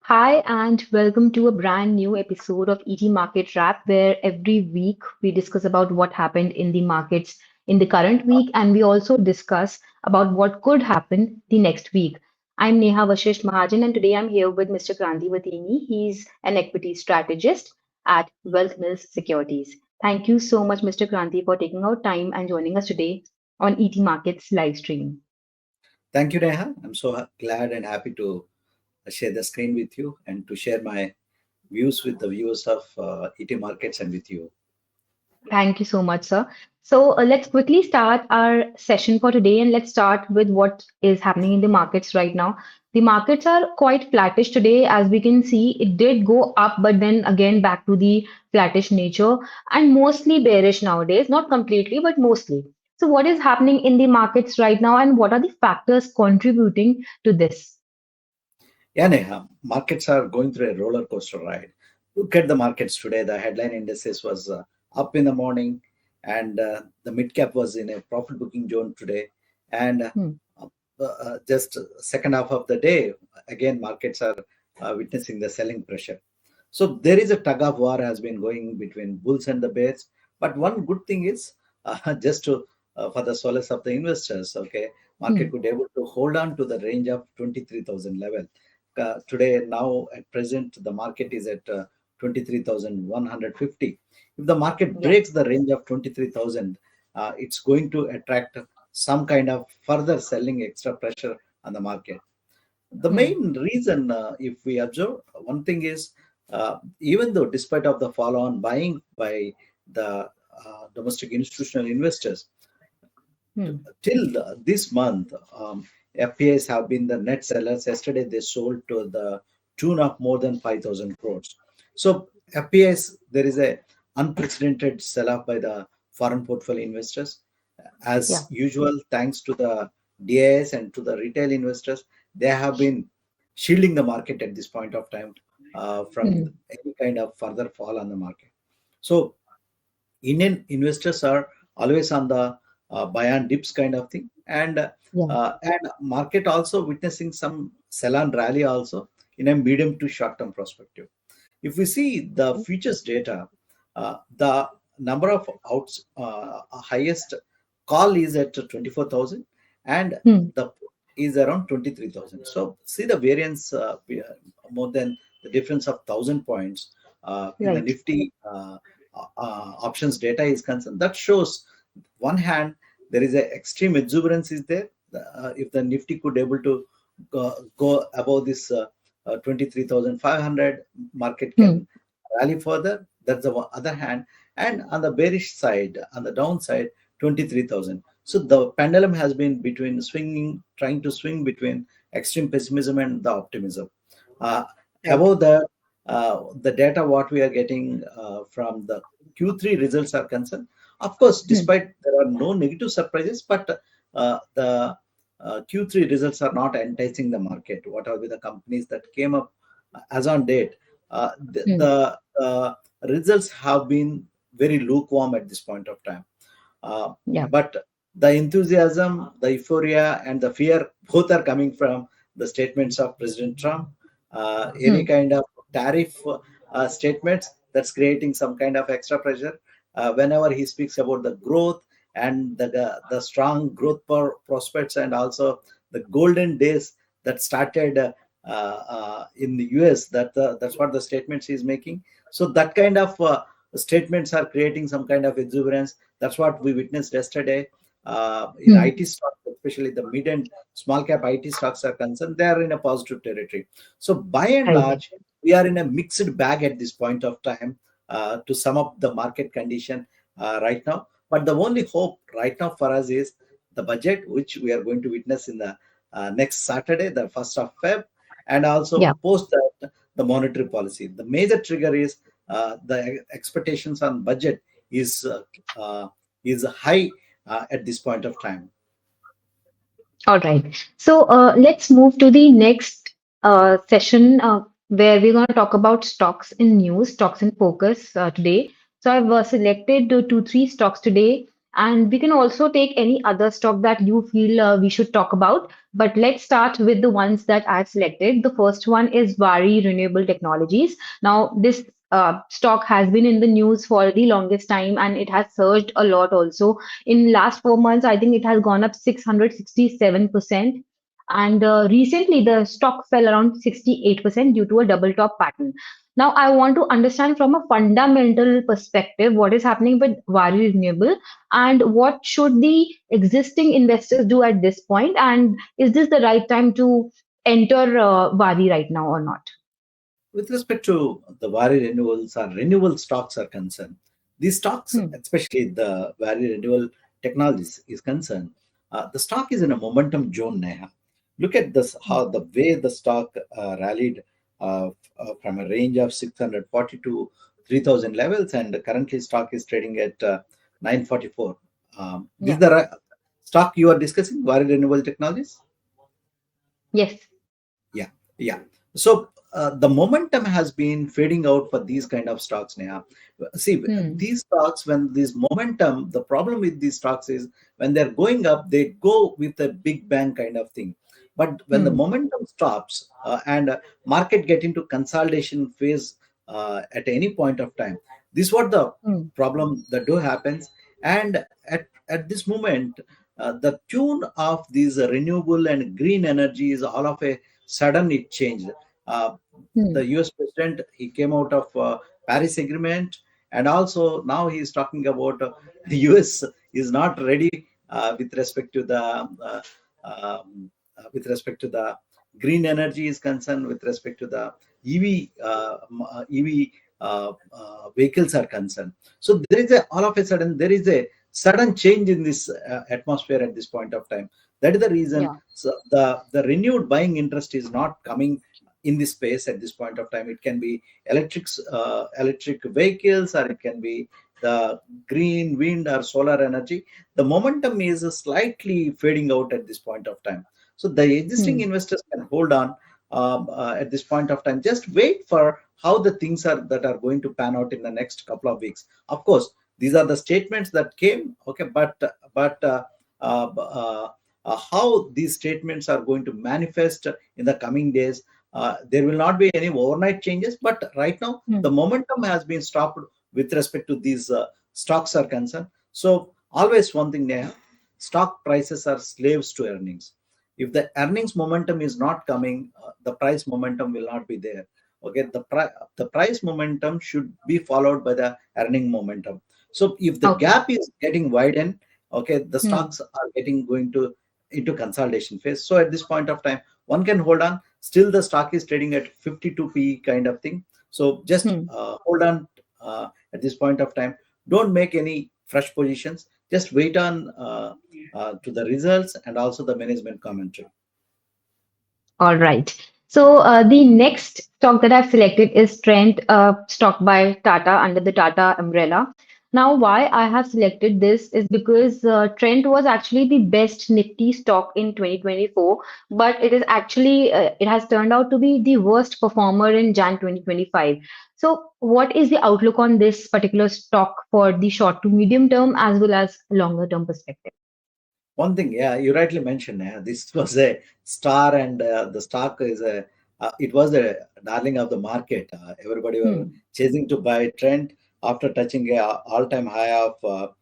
Hi, and welcome to a brand new episode of ET Market Wrap, where every week we discuss about what happened in the markets in the current week, and we also discuss about what could happen the next week. I'm Neha Vashishth and today I'm here with Mr. Kranthi Bathini. He's an equity strategist at WealthMills Securities. Thank you so much, Mr. Kranthi, for taking out time and joining us today on ET Markets live stream. Thank you, Neha. I'm so glad and happy to share the screen with you and to share my views with the viewers of ET Markets and with you. Thank you so much, sir. So let's quickly start our session for today and let's start with what is happening in the markets right now. The markets are quite flattish today. As we can see, it did go up, but then again back to the flattish nature and mostly bearish nowadays, not completely, but mostly. So, what is happening in the markets right now and what are the factors contributing to this? Yeah, Neha, markets are going through a roller coaster ride. Look at the markets today. The headline indices was up in the morning, and the mid cap was in a profit booking zone today. And Hmm. just second half of the day, again markets are witnessing the selling pressure. So there is a tug of war has been going between bulls and the bears. But one good thing is just to for the solace of the investors, okay, market Hmm. could able to hold on to the range of 23,000 level. Today now at present the market is at 23,150. If the market Yeah. breaks the range of 23,000, it's going to attract some kind of further selling extra pressure on the market. The Hmm. main reason, if we observe, one thing is even though despite of the follow-on buying by the domestic institutional investors, Hmm. till this month, FPIs have been the net sellers. Yesterday, they sold to the tune of more than 5,000 crores. So, FPIs, there is a unprecedented sell-off by the foreign portfolio investors. Yeah. As usual, thanks to the DIS and to the retail investors, they have been shielding the market at this point of time from Hmm. any kind of further fall on the market. So, Indian investors are always on the buy and dips kind of thing, Yeah. and market also witnessing some sell and rally also in a medium to short term perspective. If we see the futures data, the number of outs highest call is at 24,000 and Hmm. the put is around 23,000. So see the variance more than the difference of 1,000 points in the Right. Nifty options data is concerned. That shows one hand there is a extreme exuberance is there. If the Nifty could able to go above this 23,500, market Hmm. can rally further. That's the other hand. And on the bearish side, on the downside, 23,000. So the pendulum has been between swinging, trying to swing between extreme pessimism and the optimism. Uh, Right. Above the data what we are getting from the Q3 results are concerned. Of course, Hmm. despite there are no negative surprises, but the Q3 results are not enticing the market. What are the companies that came up as on date? Hmm. The results have been very lukewarm at this point of time. Yeah. But the enthusiasm, the euphoria, and the fear both are coming from the statements of President Trump. Any Hmm. kind of tariff statements that's creating some kind of extra pressure. Whenever he speaks about the growth and the strong growth prospects and also the golden days that started in the US, that's what the statements he's making. So that kind of statements are creating some kind of exuberance. That's what we witnessed yesterday in Hmm. IT stocks, especially the mid and small cap IT stocks are concerned. They are in a positive territory. So by and Right. large, we are in a mixed bag at this point of time to sum up the market condition right now. But the only hope right now for us is the budget, which we are going to witness in the next Saturday, the 1st of Feb, and also Yeah. post that the monetary policy. The major trigger is the expectations on budget is uh, uh, is high at this point of time. All right. So let's move to the next session where we're going to talk about stocks in news, stocks in focus today. So I've selected two, three stocks today, And we can also take any other stock that you feel we should talk about. But let's start with the ones that I've selected. The first one is Vari Renewable Technologies. Now, this stock has been in the news for the longest time and it has surged a lot also. In last 4 months, I think it has gone up 667%. And recently, the stock fell around 68% due to a double top pattern. Now, I want to understand from a fundamental perspective what is happening with Vari Renewable and what should the existing investors do at this point, and is this the right time to enter Vari right now or not? With respect to the Vari renewals or renewable stocks are concerned, these stocks, Hmm, especially the Vari renewal technologies is concerned, the stock is in a momentum zone, Neha. Look at this, hmm, how the way the stock rallied from a range of 640 to 3000 levels, and currently stock is trading at 944. This is yeah. the stock you are discussing, Vari renewable technologies? Yes. Yeah, yeah. So the momentum has been fading out for these kind of stocks now. See, Hmm, these stocks, when this momentum, the problem with these stocks is when they're going up, they go with a big bang kind of thing. But when the hmm, momentum stops and market get into consolidation phase at any point of time, this is what the hmm, problem that do happens. And at this moment, the tune of these renewable and green energy is all of a sudden it changed. Uh, hmm, the US president, he came out of Paris Agreement, and also now he is talking about the US is not ready with respect to the green energy is concerned, with respect to the EV vehicles are concerned. So there is a all of a sudden there is a sudden change in this atmosphere at this point of time. That is the reason, yeah. so the renewed buying interest is not coming in this space at this point of time. It can be electric vehicles, or it can be the green wind or solar energy. The momentum is slightly fading out at this point of time. So the existing Hmm, investors can hold on at this point of time. Just wait for how the things are that are going to pan out in the next couple of weeks. Of course, these are the statements that came. Okay, but how these statements are going to manifest in the coming days, there will not be any overnight changes. But right now, hmm, the momentum has been stopped with respect to these stocks are concerned. So always one thing there, stock prices are slaves to earnings. If the earnings momentum is not coming, the price momentum will not be there. Okay, the price momentum should be followed by the earning momentum. So if the okay. gap is getting widened, okay, the Hmm, stocks are getting going to into consolidation phase. So at this point of time, one can hold on. Still, the stock is trading at 52p kind of thing. So just hmm. hold on at this point of time. Don't make any fresh positions. Just wait on to the results and also the management commentary. All right. So the next stock that I've selected is Trent, stock by Tata under the Tata umbrella. Now, why I have selected this is because Trent was actually the best Nifty stock in 2024, but it is actually it has turned out to be the worst performer in Jan 2025. So, what is the outlook on this particular stock for the short to medium term as well as longer term perspective? One thing, yeah, you rightly mentioned, this was a star, and the stock is it was a darling of the market. Everybody were Hmm, chasing to buy Trent after touching a all-time high of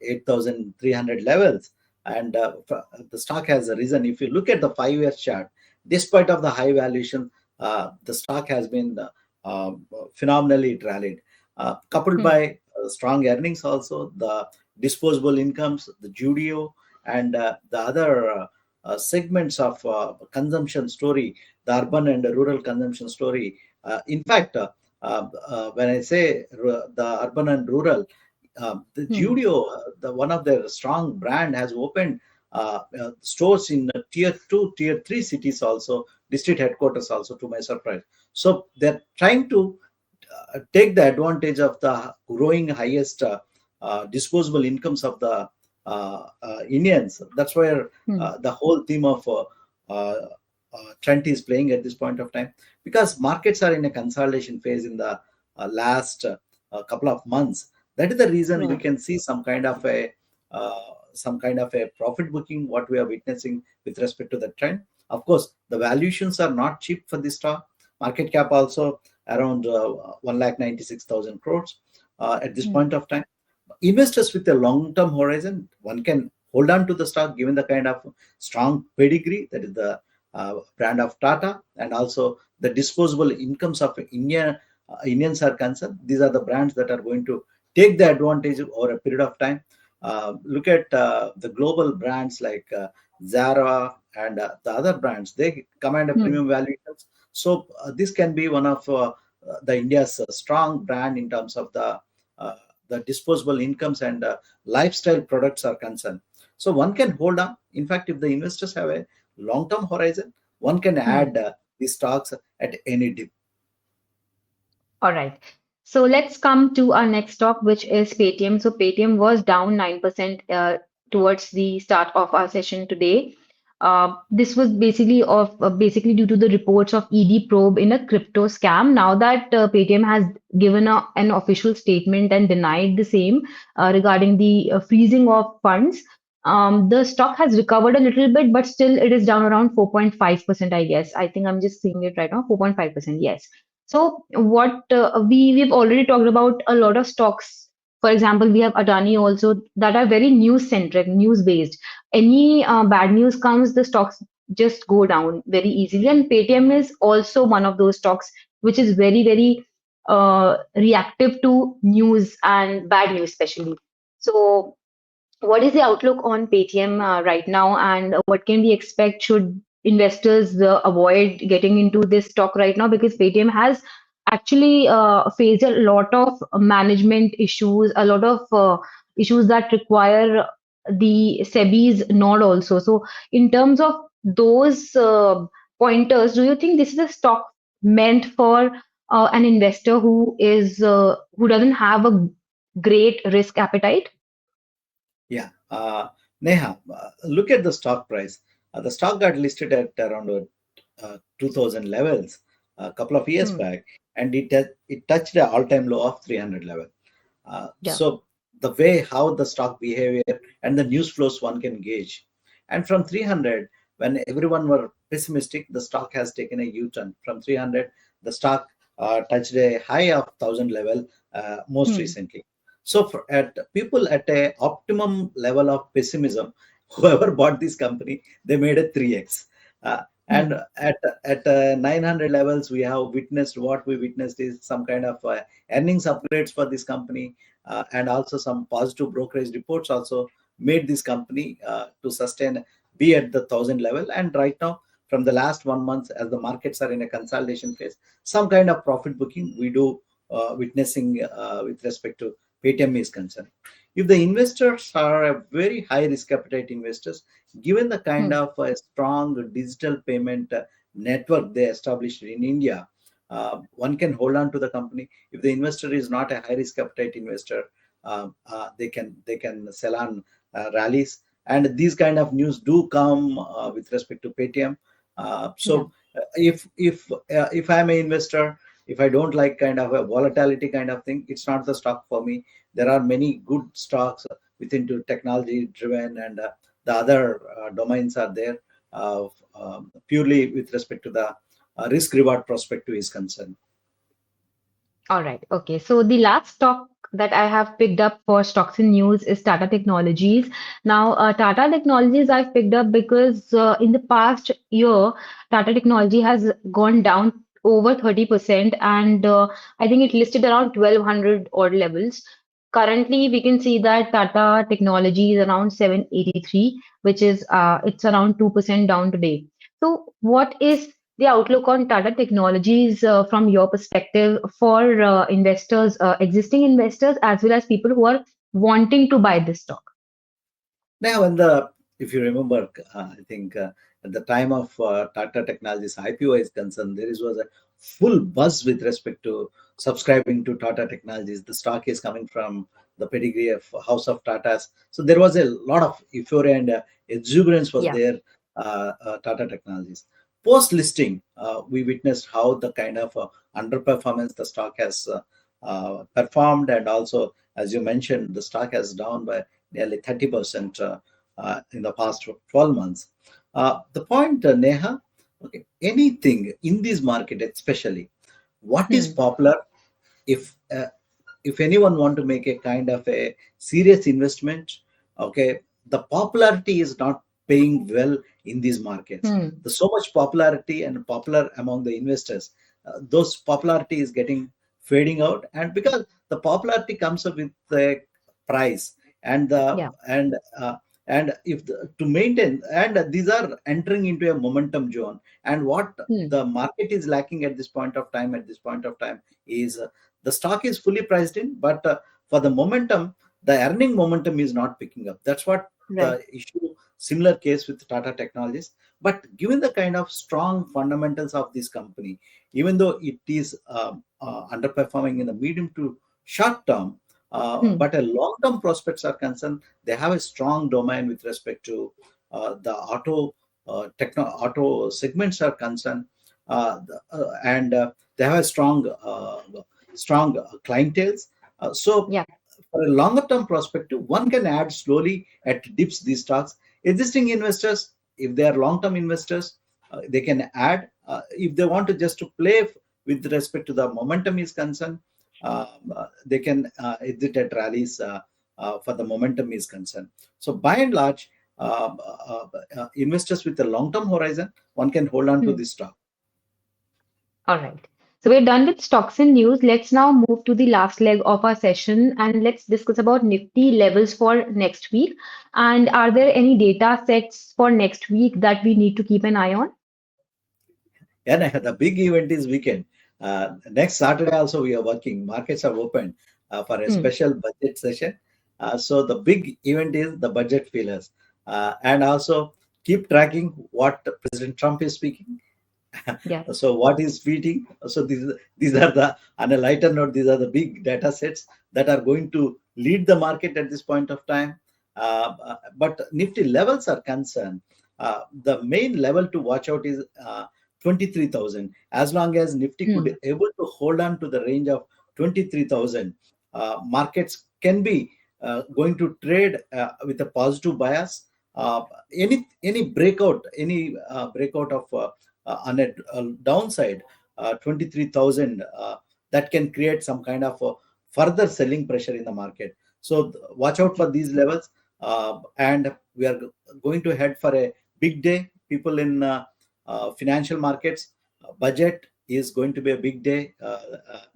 8,300 levels, and the stock has risen. If you look at the 5 year chart, despite of the high valuation, the stock has been phenomenally rallied, coupled hmm, by strong earnings, also the disposable incomes, the Judio, and the other segments of consumption story, the urban and rural consumption story. In fact, when I say the urban and rural, the hmm, Judio, the one of their strong brand, has opened stores in tier 2, tier 3 cities also, district headquarters also, to my surprise. So they're trying to take the advantage of the growing highest disposable incomes of the Indians. That's where hmm. the whole theme of uh, Trent is playing at this point of time, because markets are in a consolidation phase in the last couple of months. That is the reason we Right. can see some kind of a some kind of a profit booking, what we are witnessing with respect to the trend. Of course, the valuations are not cheap for this stock. Market cap also around 1,96,000 crores at this Hmm. point of time. Investors with a long-term horizon, one can hold on to the stock given the kind of strong pedigree that is the brand of Tata, and also the disposable incomes of Indians are concerned. These are the brands that are going to take the advantage over a period of time. Look at the global brands like Zara and the other brands. They command a Hmm. premium valuations. So this can be one of the India's strong brand in terms of uh, the disposable incomes and lifestyle products are concerned. So one can hold on. In fact, if the investors have a long-term horizon, one can Hmm. add these stocks at any dip. All right. So let's come to our next stock, which is Paytm. So Paytm was down 9% towards the start of our session today. This was basically due to the reports of ED probe in a crypto scam. Now that Paytm has given an official statement and denied the same regarding the freezing of funds, the stock has recovered a little bit, but still it is down around 4.5%, I guess. I think I'm just seeing it right now, 4.5%. Yes. So what we've already talked about a lot of stocks. For example, we have Adani also that are very news centric, news based. Any bad news comes, the stocks just go down very easily. And Paytm is also one of those stocks which is very reactive to news and bad news especially. So what is the outlook on Paytm right now, and what can we expect? Should investors avoid getting into this stock right now? Because Paytm has actually faced a lot of management issues, a lot of issues that require the SEBI's nod also. So, in terms of those pointers, do you think this is a stock meant for an investor who doesn't have a great risk appetite? Yeah. Neha, look at the stock price. The stock got listed at around 2000 levels a couple of years Hmm. back, and it touched the all-time low of 300 level. Yeah. So the way how the stock behavior and the news flows one can gauge. And from 300, when everyone were pessimistic, the stock has taken a U-turn. From 300, the stock touched a high of 1000 level most Hmm. recently. So for, at people at a optimum level of pessimism, whoever bought this company, they made a 3x. And Hmm. at 900 levels, we have witnessed what we witnessed is some kind of earnings upgrades for this company, and also some positive brokerage reports also made this company to sustain be at the 1000 level. And right now, from the last 1 month, as the markets are in a consolidation phase, some kind of profit booking we do witnessing with respect to Paytm is concerned. If the investors are a very high risk appetite investors, given the kind Hmm. of strong digital payment network they established in India, one can hold on to the company. If the investor is not a high risk appetite investor, they can sell on rallies. And these kind of news do come with respect to Paytm. Yeah. If I'm an investor, if I don't like kind of a volatility kind of thing, it's not the stock for me. There are many good stocks within to technology driven, and the other domains are there, purely with respect to the risk reward perspective is concerned. All right. Okay. So the last stock that I have picked up for stocks and news is Tata Technologies. Now, Tata Technologies I've picked up because in the past year, Tata Technology has gone down over 30%, and I think it listed around 1200 odd levels. Currently, we can see that Tata Technology is around 783, which is it's around 2% down today. So, what is the outlook on Tata Technologies from your perspective for investors, existing investors, as well as people who are wanting to buy this stock? Now, if you remember, I think at the time of Tata Technologies IPO is concerned, was a full buzz with respect to subscribing to Tata Technologies. The stock is coming from the pedigree of House of Tatas. So there was a lot of euphoria and exuberance was Yeah. there, Tata Technologies. Post listing, we witnessed how the kind of underperformance the stock has performed, and also, as you mentioned, the stock has down by nearly 30% in the past 12 months. The point, Neha, okay, anything in this market, especially, what is Hmm. popular? If uh, if anyone want to make a kind of a serious investment, okay, the popularity is not paying well in these markets. Hmm. There's so much popularity and popular among the investors. Those popularity is getting fading out, and because the popularity comes up with the price and the Yeah. and if to maintain, and these are entering into a momentum zone, and what Hmm. the market is lacking at this point of time, is the stock is fully priced in, but for the momentum, the earning momentum is not picking up. That's what Right. the issue. Similar case with Tata Technologies. But given the kind of strong fundamentals of this company, even though it is underperforming in the medium to short term, Hmm. but a long term prospects are concerned, they have a strong domain with respect to the auto segments are concerned, and they have a strong clienteles. So Yeah. for a longer term perspective, one can add slowly at dips these stocks. Existing investors, if they are long term investors, they can add. If they want to just to play with respect to the momentum is concerned, they can exit at rallies for the momentum is concerned. So by and large, investors with a long term horizon, one can hold on to Hmm. this stock. All right. So we're done with stocks and news. Let's now move to the last leg of our session and let's discuss about Nifty levels for next week. And are there any data sets for next week that we need to keep an eye on? And the big event is weekend. Next Saturday also we are working. Markets are open for a Hmm. special budget session. So the big event is the budget feelers, and also keep tracking what President Trump is speaking. Yeah. So what is feeding? So these are the, on a lighter note, these are the big data sets that are going to lead the market at this point of time. But Nifty levels are concerned. The main level to watch out is 23,000. As long as Nifty Hmm. could able to hold on to the range of 23,000, markets can be going to trade with a positive bias. Any breakout, any breakout of on a downside, 23,000, that can create some kind of further selling pressure in the market. So watch out Okay. for these levels, and we are going to head for a big day. People in financial markets, budget is going to be a big day.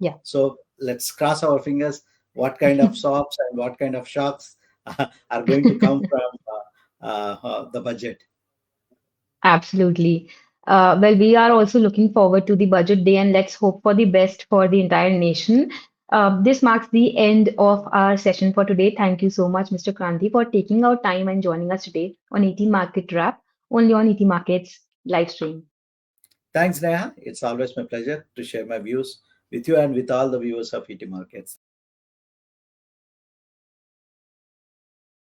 Yeah. So let's cross our fingers what kind of sobs and what kind of shocks are going to come from the budget. Absolutely. Well, we are also looking forward to the budget day and let's hope for the best for the entire nation. This marks the end of our session for today. Thank you so much, Mr. Kranthi, for taking our time and joining us today on ET Market Wrap, only on ET Markets live stream. Thanks, Neha. It's always my pleasure to share my views with you and with all the viewers of ET Markets.